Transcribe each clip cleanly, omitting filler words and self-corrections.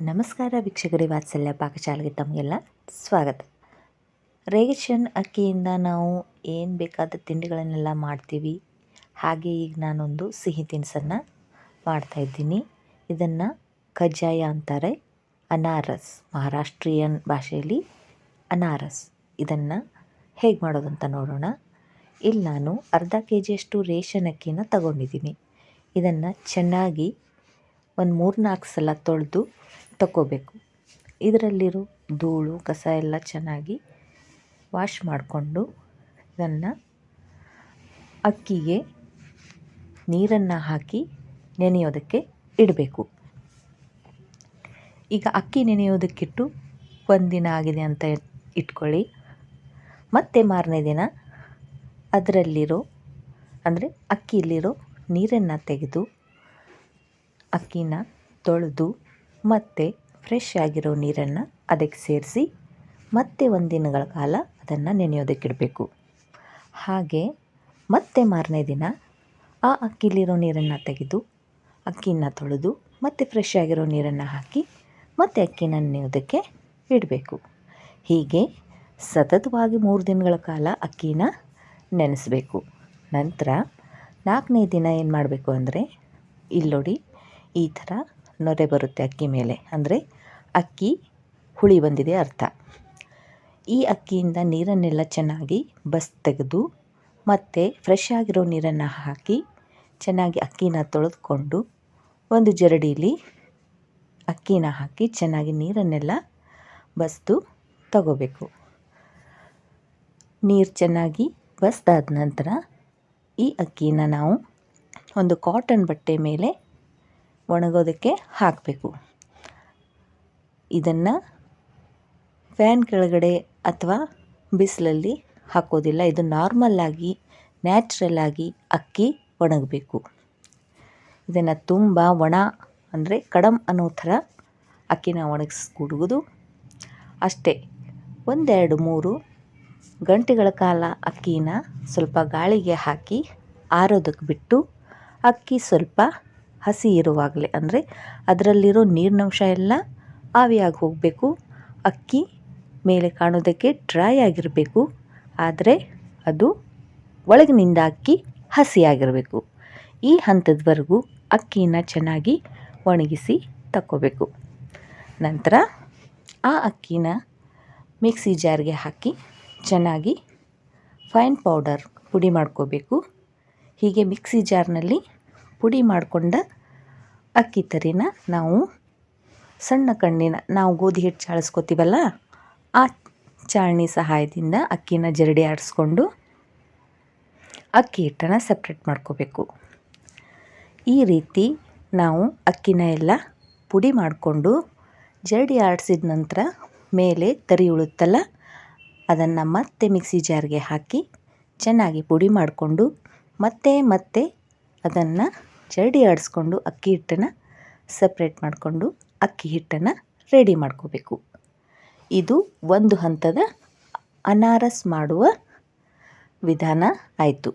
ನಮಸ್ಕಾರ ವೀಕ್ಷಕರೇ, ವಾತ್ಸಲ್ಯ ಪಾಕಶಾಲೆಗೆ ತಮಗೆಲ್ಲ ಸ್ವಾಗತ. ರೇಷನ್ ಅಕ್ಕಿಯಿಂದ ನಾವು ಏನು ಬೇಕಾದ ತಿಂಡಿಗಳನ್ನೆಲ್ಲ ಮಾಡ್ತೀವಿ. ಹಾಗೆ ಈಗ ನಾನೊಂದು ಸಿಹಿ ತಿನಿಸನ್ನು ಮಾಡ್ತಾಯಿದ್ದೀನಿ. ಇದನ್ನು ಕಜ್ಜಾಯ ಅಂತಾರೆ. ಅನಾರಸ್, ಮಹಾರಾಷ್ಟ್ರೀಯನ್ ಭಾಷೆಯಲ್ಲಿ ಅನಾರಸ್. ಇದನ್ನು ಹೇಗೆ ಮಾಡೋದಂತ ನೋಡೋಣ. ಇಲ್ಲಿ ನಾನು ಅರ್ಧ ಕೆಜಿಯಷ್ಟು ರೇಷನ್ ಅಕ್ಕಿನ ತಗೊಂಡಿದ್ದೀನಿ. ಇದನ್ನು ಚೆನ್ನಾಗಿ ಒಂದು 3-4 ಸಲ ತೊಳೆದು ತಗೋಬೇಕು. ಇದರಲ್ಲಿರೋ ಧೂಳು ಕಸ ಎಲ್ಲ ಚೆನ್ನಾಗಿ ವಾಶ್ ಮಾಡಿಕೊಂಡು ಇದನ್ನು ಅಕ್ಕಿಗೆ ನೀರನ್ನು ಹಾಕಿ ನೆನೆಯೋದಕ್ಕೆ ಇಡಬೇಕು. ಈಗ ಅಕ್ಕಿ ನೆನೆಯೋದಕ್ಕಿಟ್ಟು ಒಂದಿನ ಆಗಿದೆ ಅಂತ ಇಟ್ಕೊಳ್ಳಿ. ಮತ್ತೆ ಮಾರನೇ ದಿನ ಅದರಲ್ಲಿರೋ ಅಂದರೆ ಅಕ್ಕಿಯಲ್ಲಿರೋ ನೀರನ್ನು ತೆಗೆದು ಅಕ್ಕಿನ ತೊಳೆದು ಮತ್ತೆ ಫ್ರೆಶ್ ಆಗಿರೋ ನೀರನ್ನು ಅದಕ್ಕೆ ಸೇರಿಸಿ ಮತ್ತೆ ಒಂದಿನಗಳ ಕಾಲ ಅದನ್ನು ನೆನೆಯೋದಕ್ಕಿಡಬೇಕು. ಹಾಗೆ ಮತ್ತೆ ಮಾರನೇ ದಿನ ಆ ಅಕ್ಕಿಲಿರೋ ನೀರನ್ನು ತೆಗೆದು ಅಕ್ಕಿನ ತೊಳೆದು ಮತ್ತೆ ಫ್ರೆಶ್ ಆಗಿರೋ ನೀರನ್ನು ಹಾಕಿ ಮತ್ತೆ ಅಕ್ಕಿನ ನೆನೆಯೋದಕ್ಕೆ ಇಡಬೇಕು. ಹೀಗೆ ಸತತವಾಗಿ 3 ದಿನಗಳ ಕಾಲ ಅಕ್ಕಿನ ನೆನೆಸಬೇಕು. ನಂತರ 4ನೇ ದಿನ ಏನು ಮಾಡಬೇಕು ಅಂದರೆ, ಇಲ್ಲಿ ನೋಡಿ ಈ ಥರ ನೊರೆ ಬರುತ್ತೆ ಅಕ್ಕಿ ಮೇಲೆ, ಅಂದರೆ ಅಕ್ಕಿ ಹುಳಿ ಬಂದಿದೆ ಅರ್ಥ. ಈ ಅಕ್ಕಿಯಿಂದ ನೀರನ್ನೆಲ್ಲ ಚೆನ್ನಾಗಿ ತೆಗೆದು ಮತ್ತು ಫ್ರೆಶ್ ಆಗಿರೋ ನೀರನ್ನು ಹಾಕಿ ಚೆನ್ನಾಗಿ ಅಕ್ಕಿನ ತೊಳೆದುಕೊಂಡು ಒಂದು ಜರಡಿಲಿ ಅಕ್ಕಿನ ಹಾಕಿ ಚೆನ್ನಾಗಿ ನೀರನ್ನೆಲ್ಲ ಬಸಿದು ತಗೋಬೇಕು. ನೀರು ಚೆನ್ನಾಗಿ ಬಸಿದಾದ ನಂತರ ಈ ಅಕ್ಕಿನ ನಾವು ಒಂದು ಕಾಟನ್ ಬಟ್ಟೆ ಮೇಲೆ ಒಣಗೋದಕ್ಕೆ ಹಾಕಬೇಕು. ಇದನ್ನು ಫ್ಯಾನ್ ಕೆಳಗಡೆ ಅಥವಾ ಬಿಸಿಲಲ್ಲಿ ಹಾಕೋದಿಲ್ಲ. ಇದು ನಾರ್ಮಲ್ಲಾಗಿ ನ್ಯಾಚುರಲ್ಲಾಗಿ ಅಕ್ಕಿ ಒಣಗಬೇಕು. ಇದನ್ನು ತುಂಬ ಒಣ ಅಂದರೆ ಕಡಮ್ ಅನ್ನೋ ಥರ ಅಕ್ಕಿನ ಒಣಗಿಸ್ಕೊಡುವುದು ಅಷ್ಟೇ. 1-2-3 ಗಂಟೆಗಳ ಕಾಲ ಅಕ್ಕಿನ ಸ್ವಲ್ಪ ಗಾಳಿಗೆ ಹಾಕಿ ಆರೋದಕ್ಕೆ ಬಿಟ್ಟು, ಅಕ್ಕಿ ಸ್ವಲ್ಪ ಹಸಿ ಇರುವಾಗಲೇ ಅಂದರೆ ಅದರಲ್ಲಿರೋ ನೀರಿನಂಶ ಎಲ್ಲ ಆವಿಯಾಗಿ ಹೋಗಬೇಕು. ಅಕ್ಕಿ ಮೇಲೆ ಕಾಣೋದಕ್ಕೆ ಡ್ರೈ ಆಗಿರಬೇಕು, ಆದರೆ ಅದು ಒಳಗಿನಿಂದ ಅಕ್ಕಿ ಹಸಿಯಾಗಿರಬೇಕು. ಈ ಹಂತದವರೆಗೂ ಅಕ್ಕಿನ ಚೆನ್ನಾಗಿ ಒಣಗಿಸಿ ತಕ್ಕೋಬೇಕು. ನಂತರ ಆ ಅಕ್ಕಿನ ಮಿಕ್ಸಿ ಜಾರ್ಗೆ ಹಾಕಿ ಚೆನ್ನಾಗಿ ಫೈನ್ ಪೌಡರ್ ಪುಡಿ ಮಾಡ್ಕೋಬೇಕು. ಹೀಗೆ ಮಿಕ್ಸಿ ಜಾರ್ನಲ್ಲಿ ಪುಡಿ ಮಾಡಿಕೊಂಡ ಅಕ್ಕಿ ತರಿನ ನಾವು ಸಣ್ಣ ಕಣ್ಣಿನ ನಾವು ಗೋಧಿ ಹಿಟ್ಟು ಚಾಳಿಸ್ಕೋತೀವಲ್ಲ, ಆ ಚಾಳಣಿ ಸಹಾಯದಿಂದ ಅಕ್ಕಿನ ಜರಡಿ ಆಡಿಸ್ಕೊಂಡು ಅಕ್ಕಿ ಹಿಟ್ಟನ್ನು ಸಪ್ರೇಟ್ ಮಾಡ್ಕೋಬೇಕು. ಈ ರೀತಿ ನಾವು ಅಕ್ಕಿನ ಎಲ್ಲ ಪುಡಿ ಮಾಡಿಕೊಂಡು ಜರಡಿ ಆಡಿಸಿದ ನಂತರ ಮೇಲೆ ತರಿ ಉಳುತ್ತಲ್ಲ, ಅದನ್ನು ಮತ್ತೆ ಮಿಕ್ಸಿ ಜಾರ್ಗೆ ಹಾಕಿ ಚೆನ್ನಾಗಿ ಪುಡಿ ಮಾಡಿಕೊಂಡು ಮತ್ತೆ ಅದನ್ನು ಜರಡಿ ಆಡಿಸ್ಕೊಂಡು ಅಕ್ಕಿ ಹಿಟ್ಟನ್ನು ಸಪ್ರೇಟ್ ಮಾಡಿಕೊಂಡು ಅಕ್ಕಿ ಹಿಟ್ಟನ್ನು ರೆಡಿ ಮಾಡ್ಕೋಬೇಕು. ಇದು ಒಂದು ಹಂತದ ಅನಾರಸ್ ಮಾಡುವ ವಿಧಾನ ಆಯಿತು.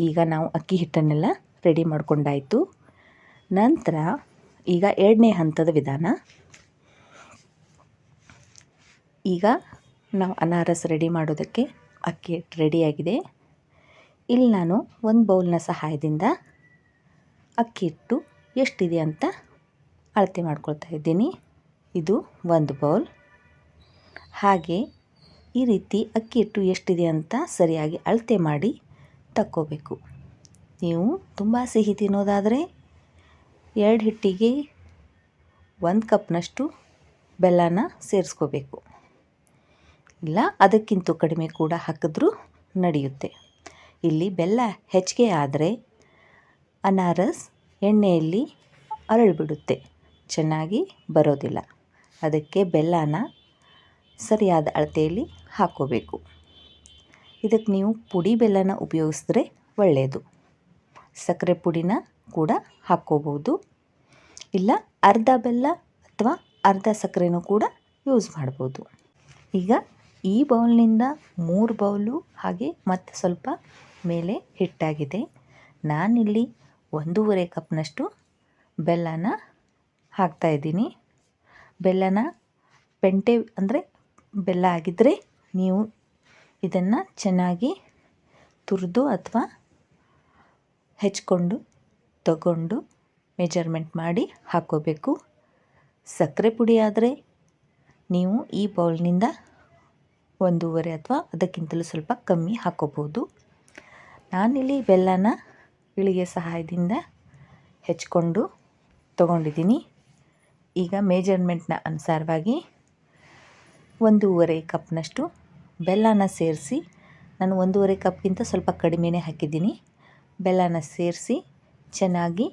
ಈಗ ನಾವು ಅಕ್ಕಿ ಹಿಟ್ಟನ್ನೆಲ್ಲ ರೆಡಿ ಮಾಡ್ಕೊಂಡಾಯಿತು. ನಂತರ ಈಗ 2ನೇ ಹಂತದ ವಿಧಾನ. ಈಗ ನಾವು ಅನಾರಸ್ ರೆಡಿ ಮಾಡೋದಕ್ಕೆ ಅಕ್ಕಿ ಹಿಟ್ಟು ರೆಡಿಯಾಗಿದೆ. ಇಲ್ಲಿ ನಾನು ಒಂದು ಬೌಲ್ನ ಸಹಾಯದಿಂದ ಅಕ್ಕಿ ಹಿಟ್ಟು ಎಷ್ಟಿದೆ ಅಂತ ಅಳತೆ ಮಾಡ್ಕೊಳ್ತಾ ಇದ್ದೀನಿ. ಇದು 1 ಬೌಲ್. ಹಾಗೆ ಈ ರೀತಿ ಅಕ್ಕಿ ಹಿಟ್ಟು ಎಷ್ಟಿದೆ ಅಂತ ಸರಿಯಾಗಿ ಅಳತೆ ಮಾಡಿ ತಕ್ಕೋಬೇಕು. ನೀವು ತುಂಬ ಸಿಹಿ ತಿನ್ನೋದಾದರೆ 2 ಹಿಟ್ಟಿಗೆ 1 ಕಪ್ನಷ್ಟು ಬೆಲ್ಲನ ಸೇರಿಸ್ಕೋಬೇಕು. ಇಲ್ಲ ಅದಕ್ಕಿಂತ ಕಡಿಮೆ ಕೂಡ ಹಾಕಿದ್ರೂ ನಡೆಯುತ್ತೆ. ಇಲ್ಲಿ ಬೆಲ್ಲ ಹೆಚ್ಚಿಗೆ ಆದರೆ ಅನಾರಸ್ ಎಣ್ಣೆಯಲ್ಲಿ ಅರಳಿಬಿಡುತ್ತೆ, ಚೆನ್ನಾಗಿ ಬರೋದಿಲ್ಲ. ಅದಕ್ಕೆ ಬೆಲ್ಲನ ಸರಿಯಾದ ಅಳತೆಯಲ್ಲಿ ಹಾಕ್ಕೋಬೇಕು. ಇದಕ್ಕೆ ನೀವು ಪುಡಿ ಬೆಲ್ಲನ ಉಪಯೋಗಿಸಿದ್ರೆ ಒಳ್ಳೆಯದು. ಸಕ್ಕರೆ ಪುಡಿನ ಕೂಡ ಹಾಕ್ಕೋಬೋದು, ಇಲ್ಲ ಅರ್ಧ ಬೆಲ್ಲ ಅಥವಾ ಅರ್ಧ ಸಕ್ಕರೆನೂ ಕೂಡ ಯೂಸ್ ಮಾಡ್ಬೋದು. ಈಗ ಈ ಬೌಲ್ನಿಂದ 3 ಬೌಲು ಹಾಗೆ ಮತ್ತು ಸ್ವಲ್ಪ ಮೇಲೆ ಹಿಟ್ಟಾಗಿದೆ. ನಾನಿಲ್ಲಿ 1.5 ಕಪ್ನಷ್ಟು ಬೆಲ್ಲನ ಹಾಕ್ತಾಯಿದ್ದೀನಿ. ಬೆಲ್ಲನ ಪೆಂಟೆ ಅಂದರೆ ಬೆಲ್ಲ ಆಗಿದ್ದರೆ ನೀವು ಇದನ್ನು ಚೆನ್ನಾಗಿ ತುರಿದು ಅಥವಾ ಹೆಚ್ಕೊಂಡು ತಗೊಂಡು ಮೆಜರ್ಮೆಂಟ್ ಮಾಡಿ ಹಾಕ್ಕೋಬೇಕು. ಸಕ್ಕರೆ ಪುಡಿ ಆದರೆ ನೀವು ಈ ಬೌಲ್ನಿಂದ 1.5 ಅಥವಾ ಅದಕ್ಕಿಂತಲೂ ಸ್ವಲ್ಪ ಕಮ್ಮಿ ಹಾಕ್ಕೋಬೋದು. ನಾನಿಲ್ಲಿ ಬೆಲ್ಲನ ಇಳಿಗೆ ಸಹಾಯದಿಂದ ಹೆಚ್ಕೊಂಡು ತಗೊಂಡಿದ್ದೀನಿ. ಈಗ ಮೆಜರ್ಮೆಂಟ್ನ ಅನುಸಾರವಾಗಿ 1.5 ಕಪ್ನಷ್ಟು ಬೆಲ್ಲನ ಸೇರಿಸಿ, ನಾನು 1.5 ಕಪ್ಗಿಂತ ಸ್ವಲ್ಪ ಕಡಿಮೆನೇ ಹಾಕಿದ್ದೀನಿ. ಬೆಲ್ಲನ ಸೇರಿಸಿ ಚೆನ್ನಾಗಿ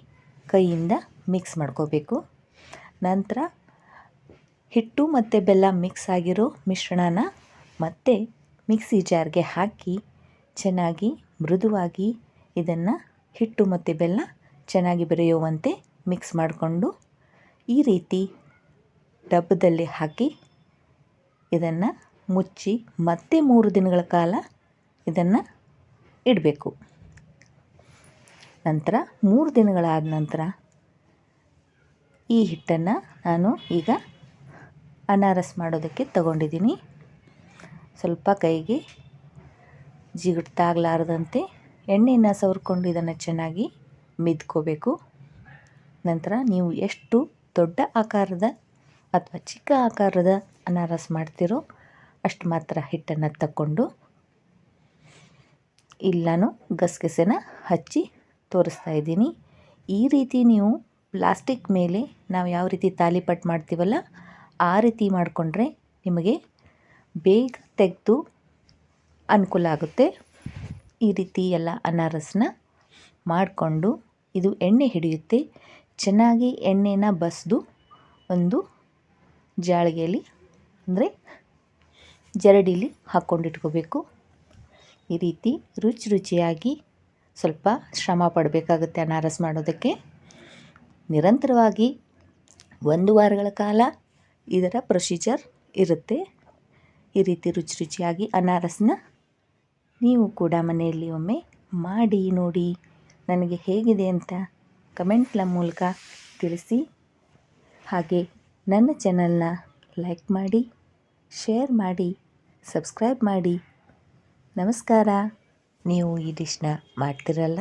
ಕೈಯಿಂದ ಮಿಕ್ಸ್ ಮಾಡ್ಕೋಬೇಕು. ನಂತರ ಹಿಟ್ಟು ಮತ್ತು ಬೆಲ್ಲ ಮಿಕ್ಸ್ ಆಗಿರೋ ಮಿಶ್ರಣನ ಮತ್ತೆ ಮಿಕ್ಸಿ ಜಾರ್ಗೆ ಹಾಕಿ ಚೆನ್ನಾಗಿ ಮೃದುವಾಗಿ ಇದನ್ನು ಹಿಟ್ಟು ಮತ್ತು ಬೆಲ್ಲ ಚೆನ್ನಾಗಿ ಬೆರೆಯುವಂತೆ ಮಿಕ್ಸ್ ಮಾಡಿಕೊಂಡು ಈ ರೀತಿ ಡಬ್ಬದಲ್ಲಿ ಹಾಕಿ ಇದನ್ನು ಮುಚ್ಚಿ ಮತ್ತೆ 3 ದಿನಗಳ ಕಾಲ ಇದನ್ನು ಇಡಬೇಕು. ನಂತರ 3 ದಿನಗಳಾದ ನಂತರ ಈ ಹಿಟ್ಟನ್ನು ನಾನು ಈಗ ಅನಾರಸ್ ಮಾಡೋದಕ್ಕೆ ತಗೊಂಡಿದ್ದೀನಿ. ಸ್ವಲ್ಪ ಕೈಗೆ ಜಿಗುಟು ತಾಗಲಾರದಂತೆ ಎಣ್ಣೆನ ಸವರ್ಕೊಂಡು ಇದನ್ನು ಚೆನ್ನಾಗಿ ಮಿದ್ಕೋಬೇಕು. ನಂತರ ನೀವು ಎಷ್ಟು ದೊಡ್ಡ ಆಕಾರದ ಅಥವಾ ಚಿಕ್ಕ ಆಕಾರದ ಅನಾರಸ್ ಮಾಡ್ತೀರೋ ಅಷ್ಟು ಮಾತ್ರ ಹಿಟ್ಟನ್ನು ತಕ್ಕೊಂಡು ಇಲ್ಲೂ ಗಸಗಸೆನ ಹಚ್ಚಿ ತೋರಿಸ್ತಾ ಇದ್ದೀನಿ. ಈ ರೀತಿ ನೀವು ಪ್ಲಾಸ್ಟಿಕ್ ಮೇಲೆ ನಾವು ಯಾವ ರೀತಿ ತಾಲಿಪಟ್ಟು ಮಾಡ್ತೀವಲ್ಲ ಆ ರೀತಿ ಮಾಡಿಕೊಂಡ್ರೆ ನಿಮಗೆ ಬೇಗ ತೆಗೆದು ಅನುಕೂಲ ಆಗುತ್ತೆ. ಈ ರೀತಿ ಎಲ್ಲ ಅನಾರಸನ್ನ ಮಾಡಿಕೊಂಡು ಇದು ಎಣ್ಣೆ ಹಿಡಿಯುತ್ತೆ. ಚೆನ್ನಾಗಿ ಎಣ್ಣೆನ ಬಸಿದು ಒಂದು ಜಾಳಿಗೆಯಲ್ಲಿ ಅಂದರೆ ಜರಡಿಲಿ ಹಾಕ್ಕೊಂಡಿಟ್ಕೋಬೇಕು. ಈ ರೀತಿ ರುಚಿಯಾಗಿ ಸ್ವಲ್ಪ ಶ್ರಮ ಪಡಬೇಕಾಗುತ್ತೆ ಅನಾರಸ್ ಮಾಡೋದಕ್ಕೆ. ನಿರಂತರವಾಗಿ 1 ವಾರಗಳ ಕಾಲ ಇದರ ಪ್ರೊಸೀಜರ್ ಇರುತ್ತೆ. ಈ ರೀತಿ ರುಚಿಯಾಗಿ ಅನಾರಸನ್ನ ನೀವು ಕೂಡ ಮನೆಯಲ್ಲಿ ಒಮ್ಮೆ ಮಾಡಿ ನೋಡಿ. ನನಗೆ ಹೇಗಿದೆ ಅಂತ ಕಮೆಂಟ್ల ಮೂಲಕ ತಿಳಿಸಿ. ಹಾಗೆ ನನ್ನ ಚಾನಲ್ನ ಲೈಕ್ ಮಾಡಿ, ಶೇರ್ ಮಾಡಿ, ಸಬ್ಸ್ಕ್ರೈಬ್ ಮಾಡಿ. ನಮಸ್ಕಾರ. ನೀವು ಈ ಡಿಶ್ನ ಮಾಡ್ತಿರಲ್ಲ